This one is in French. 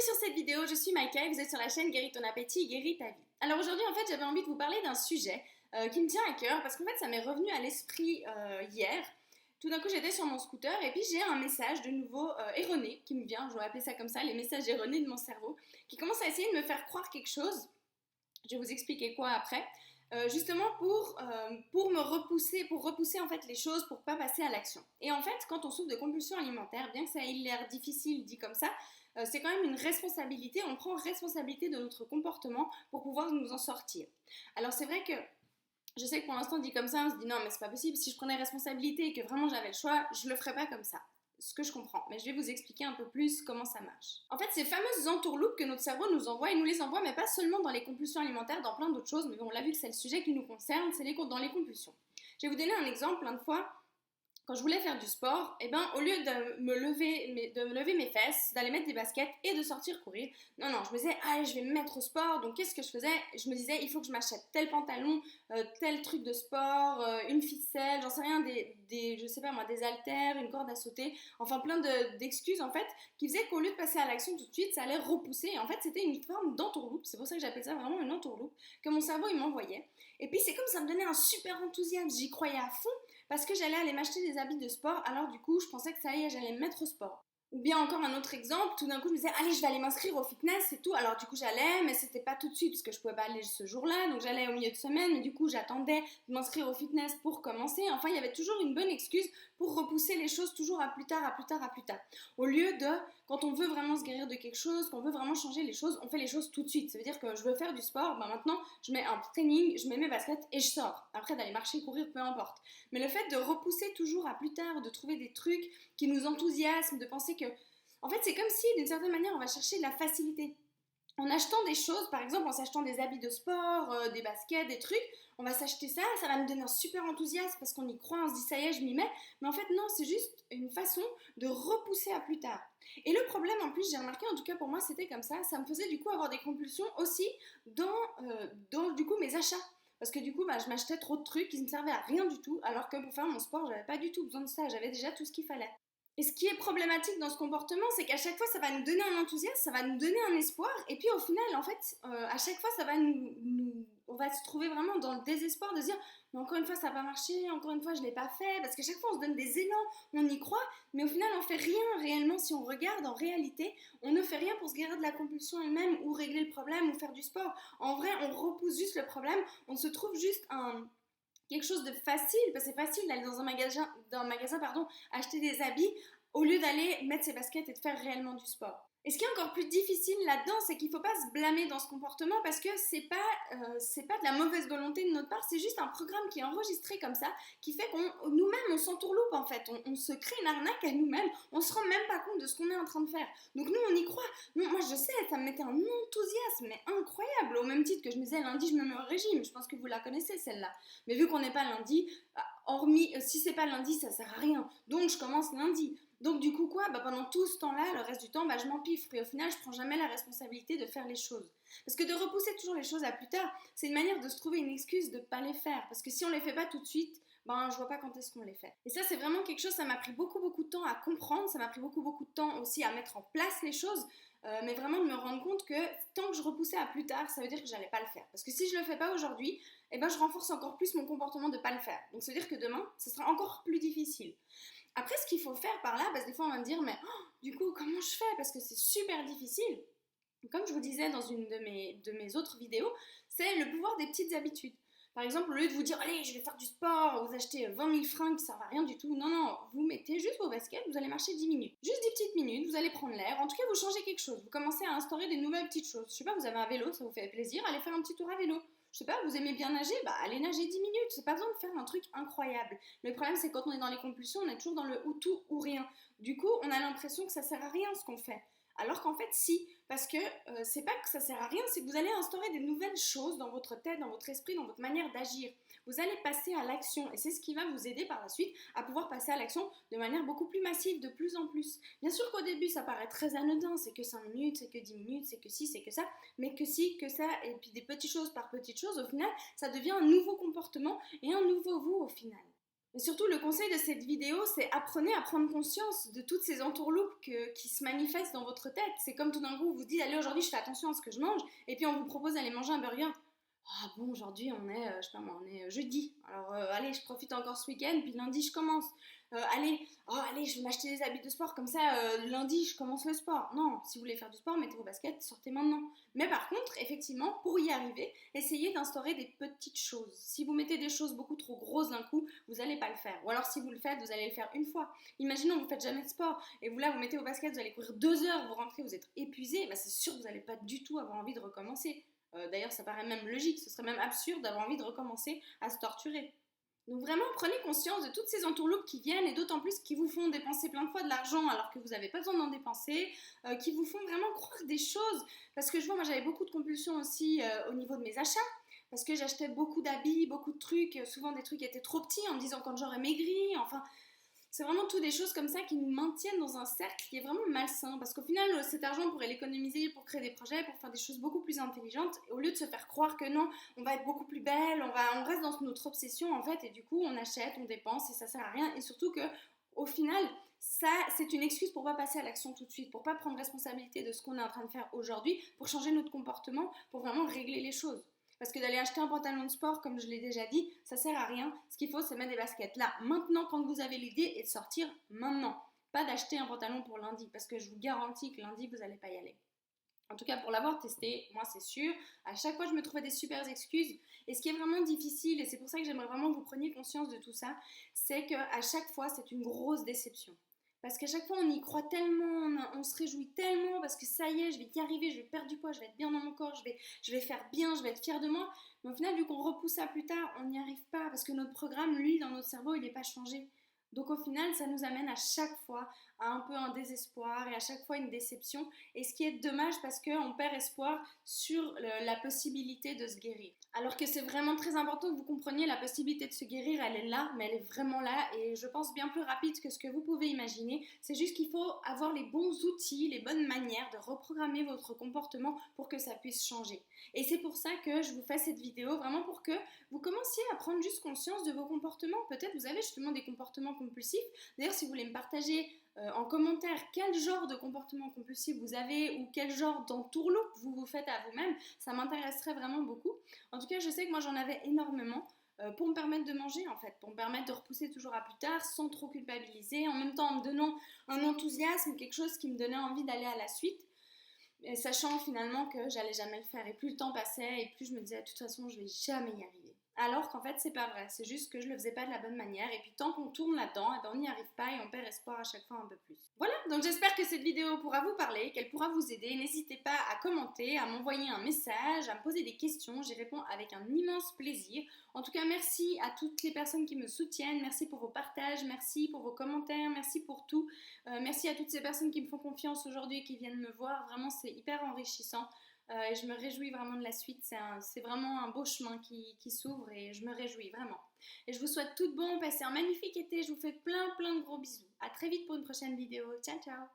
sur cette vidéo, je suis Maïka et vous êtes sur la chaîne Guéris ton appétit, guéris ta vie. Alors aujourd'hui en fait j'avais envie de vous parler d'un sujet qui me tient à cœur parce qu'en fait ça m'est revenu à l'esprit hier. Tout d'un coup j'étais sur mon scooter et puis j'ai un message de nouveau erroné qui me vient, je vais appeler ça comme ça, les messages erronés de mon cerveau, qui commence à essayer de me faire croire quelque chose. Je vais vous expliquer quoi après. Justement pour me repousser, pour repousser en fait les choses, pour pas passer à l'action. Et en fait, quand on souffre de compulsion alimentaire, bien que ça ait l'air difficile dit comme ça, c'est quand même une responsabilité, on prend responsabilité de notre comportement pour pouvoir nous en sortir. Alors c'est vrai que je sais que pour l'instant dit comme ça, on se dit non mais c'est pas possible, si je prenais responsabilité et que vraiment j'avais le choix, je le ferais pas comme ça. Ce que je comprends, mais je vais vous expliquer un peu plus comment ça marche. En fait, ces fameuses entourloupes que notre cerveau nous envoie, il nous les envoie, mais pas seulement dans les compulsions alimentaires, dans plein d'autres choses, mais on l'a vu que c'est le sujet qui nous concerne, c'est dans les compulsions. Je vais vous donner un exemple, plein de fois, quand je voulais faire du sport, eh ben, au lieu de me lever mes fesses, d'aller mettre des baskets et de sortir courir, non, je me disais, allez, je vais me mettre au sport. Donc, qu'est-ce que je faisais? Je me disais, il faut que je m'achète tel pantalon, tel truc de sport, une ficelle, j'en sais rien, je sais pas moi, des haltères, une corde à sauter, enfin plein d'excuses en fait, qui faisaient qu'au lieu de passer à l'action tout de suite, ça allait repousser. Et en fait, c'était une forme d'entourloupe, c'est pour ça que j'appelle ça vraiment une entourloupe, que mon cerveau il m'envoyait. Et puis, c'est comme ça me donnait un super enthousiasme, j'y croyais à fond, parce que j'allais aller m'acheter des habits de sport, alors du coup je pensais que ça y est, j'allais me mettre au sport. Ou bien encore un autre exemple, tout d'un coup je me disais allez je vais aller m'inscrire au fitness et tout, alors du coup j'allais, mais c'était pas tout de suite parce que je pouvais pas aller ce jour-là, donc j'allais au milieu de semaine, mais du coup j'attendais de m'inscrire au fitness pour commencer, enfin il y avait toujours une bonne excuse pour repousser les choses toujours à plus tard, à plus tard, à plus tard. Au lieu de, quand on veut vraiment se guérir de quelque chose, qu'on veut vraiment changer les choses, on fait les choses tout de suite. Ça veut dire que je veux faire du sport, ben maintenant je mets un training, je mets mes baskets et je sors. Après d'aller marcher, courir, peu importe. Mais le fait de repousser toujours à plus tard, de trouver des trucs qui nous enthousiasment, de penser que... En fait c'est comme si d'une certaine manière on va chercher de la facilité. En achetant des choses, par exemple en s'achetant des habits de sport, des baskets, des trucs, on va s'acheter ça, ça va nous donner un super enthousiasme parce qu'on y croit, on se dit ça y est, je m'y mets. Mais en fait non, c'est juste une façon de repousser à plus tard. Et le problème en plus, j'ai remarqué, en tout cas pour moi c'était comme ça me faisait du coup avoir des compulsions aussi dans du coup mes achats. Parce que du coup, je m'achetais trop de trucs qui ne me servaient à rien du tout, alors que pour faire mon sport, j'avais pas du tout besoin de ça, j'avais déjà tout ce qu'il fallait. Et ce qui est problématique dans ce comportement, c'est qu'à chaque fois, ça va nous donner un enthousiasme, ça va nous donner un espoir, et puis au final, en fait, à chaque fois, ça va on va se trouver vraiment dans le désespoir de se dire, mais encore une fois, ça n'a pas marché, encore une fois, je ne l'ai pas fait, parce qu'à chaque fois, on se donne des élans, on y croit, mais au final, on ne fait rien réellement. Si on regarde en réalité, on ne fait rien pour se guérir de la compulsion elle-même, ou régler le problème, ou faire du sport. En vrai, on repousse juste le problème, on se trouve juste quelque chose de facile, parce que c'est facile d'aller dans un magasin, acheter des habits au lieu d'aller mettre ses baskets et de faire réellement du sport. Et ce qui est encore plus difficile là-dedans, c'est qu'il ne faut pas se blâmer dans ce comportement parce que c'est pas de la mauvaise volonté de notre part, c'est juste un programme qui est enregistré comme ça, qui fait qu'on nous-mêmes on s'entourloupe en fait, on se crée une arnaque à nous-mêmes, on se rend même pas compte de ce qu'on est en train de faire. Donc nous on y croit. Non, moi je sais, ça me mettait un enthousiasme mais incroyable, au même titre que je me disais lundi je me mets au régime, je pense que vous la connaissez celle-là. Mais vu qu'on n'est pas lundi, hormis si c'est pas lundi ça sert à rien, donc je commence lundi. Donc du coup quoi, pendant tout ce temps-là, le reste du temps, je m'empiffre et au final je prends jamais la responsabilité de faire les choses. Parce que de repousser toujours les choses à plus tard, c'est une manière de se trouver une excuse de ne pas les faire. Parce que si on les fait pas tout de suite, je vois pas quand est-ce qu'on les fait. Et ça c'est vraiment quelque chose, ça m'a pris beaucoup de temps à comprendre, ça m'a pris beaucoup de temps aussi à mettre en place les choses, mais vraiment de me rendre compte que tant que je repoussais à plus tard, ça veut dire que j'allais pas le faire. Parce que si je le fais pas aujourd'hui, je renforce encore plus mon comportement de pas le faire. Donc ça veut dire que demain, ce sera encore plus difficile. Après, ce qu'il faut faire par là, parce que des fois on va me dire, mais du coup, comment je fais? Parce que c'est super difficile. Comme je vous disais dans une de mes autres vidéos, c'est le pouvoir des petites habitudes. Par exemple, au lieu de vous dire, allez, je vais faire du sport, vous achetez 20 000 fringues qui ne servent à rien du tout, non, vous mettez juste vos baskets, vous allez marcher 10 minutes. Juste 10 petites minutes, vous allez prendre l'air, en tout cas, vous changez quelque chose, vous commencez à instaurer des nouvelles petites choses. Je sais pas, vous avez un vélo, ça vous fait plaisir, allez faire un petit tour à vélo. Je sais pas, vous aimez bien nager, allez nager 10 minutes, c'est pas besoin de faire un truc incroyable. Le problème, c'est quand on est dans les compulsions, on est toujours dans le ou tout ou rien. Du coup, on a l'impression que ça sert à rien ce qu'on fait. Alors qu'en fait, si, parce que c'est pas que ça sert à rien, c'est que vous allez instaurer des nouvelles choses dans votre tête, dans votre esprit, dans votre manière d'agir. Vous allez passer à l'action et c'est ce qui va vous aider par la suite à pouvoir passer à l'action de manière beaucoup plus massive, de plus en plus. Bien sûr qu'au début, ça paraît très anodin, c'est que 5 minutes, c'est que 10 minutes, c'est que ci, c'est que ça, mais que si, que ça, et puis des petites choses par petites choses, au final, ça devient un nouveau comportement et un nouveau vous au final. Et surtout, le conseil de cette vidéo, c'est apprenez à prendre conscience de toutes ces entourloupes qui se manifestent dans votre tête. C'est comme tout d'un coup, vous dites, allez, aujourd'hui, je fais attention à ce que je mange, et puis on vous propose d'aller manger un burger. Ah bon, aujourd'hui, on est, je sais pas moi, on est jeudi. Alors, allez, je profite encore ce week-end, puis lundi, je commence. Allez, je vais m'acheter des habits de sport, comme ça, lundi, je commence le sport. Non, si vous voulez faire du sport, mettez vos baskets, sortez maintenant. Mais par contre, effectivement, pour y arriver, essayez d'instaurer des petites choses. Si vous mettez des choses beaucoup trop grosses d'un coup, vous n'allez pas le faire. Ou alors, si vous le faites, vous allez le faire une fois. Imaginons, vous faites jamais de sport, et vous là, vous mettez vos baskets, vous allez courir 2 heures, vous rentrez, vous êtes épuisé, bah, c'est sûr que vous n'allez pas du tout avoir envie de recommencer. D'ailleurs, ça paraît même logique, ce serait même absurde d'avoir envie de recommencer à se torturer. Donc vraiment, prenez conscience de toutes ces entourloupes qui viennent et d'autant plus qui vous font dépenser plein de fois de l'argent alors que vous n'avez pas besoin d'en dépenser, qui vous font vraiment croire des choses. Parce que je vois, moi j'avais beaucoup de compulsions aussi au niveau de mes achats, parce que j'achetais beaucoup d'habits, beaucoup de trucs, souvent des trucs qui étaient trop petits en me disant quand j'aurais maigri, enfin c'est vraiment tout des choses comme ça qui nous maintiennent dans un cercle qui est vraiment malsain. Parce qu'au final, cet argent, on pourrait l'économiser pour créer des projets, pour faire des choses beaucoup plus intelligentes. Et au lieu de se faire croire que non, on va être beaucoup plus belle, on reste dans notre obsession en fait. Et du coup, on achète, on dépense et ça sert à rien. Et surtout que, au final, ça, c'est une excuse pour pas passer à l'action tout de suite, pour pas prendre responsabilité de ce qu'on est en train de faire aujourd'hui, pour changer notre comportement, pour vraiment régler les choses. Parce que d'aller acheter un pantalon de sport, comme je l'ai déjà dit, ça sert à rien. Ce qu'il faut, c'est mettre des baskets là, maintenant, quand vous avez l'idée, et de sortir maintenant. Pas d'acheter un pantalon pour lundi, parce que je vous garantis que lundi, vous n'allez pas y aller. En tout cas, pour l'avoir testé, moi c'est sûr, à chaque fois je me trouvais des super excuses. Et ce qui est vraiment difficile, et c'est pour ça que j'aimerais vraiment que vous preniez conscience de tout ça, c'est qu'à chaque fois c'est une grosse déception. Parce qu'à chaque fois on y croit tellement, on se réjouit tellement, parce que ça y est, je vais y arriver, je vais perdre du poids, je vais être bien dans mon corps, je vais faire bien, je vais être fière de moi. Mais au final, vu qu'on repousse ça plus tard, on n'y arrive pas, parce que notre programme, lui, dans notre cerveau, il n'est pas changé. Donc au final, ça nous amène à chaque fois à un peu un désespoir et à chaque fois une déception. Et ce qui est dommage parce qu'on perd espoir sur la possibilité de se guérir. Alors que c'est vraiment très important que vous compreniez la possibilité de se guérir, elle est là, mais elle est vraiment là et je pense bien plus rapide que ce que vous pouvez imaginer. C'est juste qu'il faut avoir les bons outils, les bonnes manières de reprogrammer votre comportement pour que ça puisse changer. Et c'est pour ça que je vous fais cette vidéo, vraiment pour que vous commenciez à prendre juste conscience de vos comportements. Peut-être vous avez justement des comportements compulsifs. D'ailleurs, si vous voulez me partager en commentaire quel genre de comportement compulsif vous avez ou quel genre d'entourloupe vous vous faites à vous-même, ça m'intéresserait vraiment beaucoup. En tout cas, je sais que moi j'en avais énormément pour me permettre de manger en fait, pour me permettre de repousser toujours à plus tard sans trop culpabiliser, en même temps en me donnant un enthousiasme, quelque chose qui me donnait envie d'aller à la suite. Et sachant finalement que j'allais jamais le faire et plus le temps passait et plus je me disais de toute façon je vais jamais y arriver. Alors qu'en fait c'est pas vrai, c'est juste que je le faisais pas de la bonne manière et puis tant qu'on tourne là-dedans, eh ben, on n'y arrive pas et on perd espoir à chaque fois un peu plus. Voilà, donc j'espère que cette vidéo pourra vous parler, qu'elle pourra vous aider. N'hésitez pas à commenter, à m'envoyer un message, à me poser des questions, j'y réponds avec un immense plaisir. En tout cas merci à toutes les personnes qui me soutiennent, merci pour vos partages, merci pour vos commentaires, merci pour tout. Merci à toutes ces personnes qui me font confiance aujourd'hui et qui viennent me voir, vraiment c'est hyper enrichissant. Et je me réjouis vraiment de la suite, c'est vraiment un beau chemin qui s'ouvre et je me réjouis vraiment. Et je vous souhaite tout de bon, passez un magnifique été, je vous fais plein de gros bisous. À très vite pour une prochaine vidéo, ciao ciao.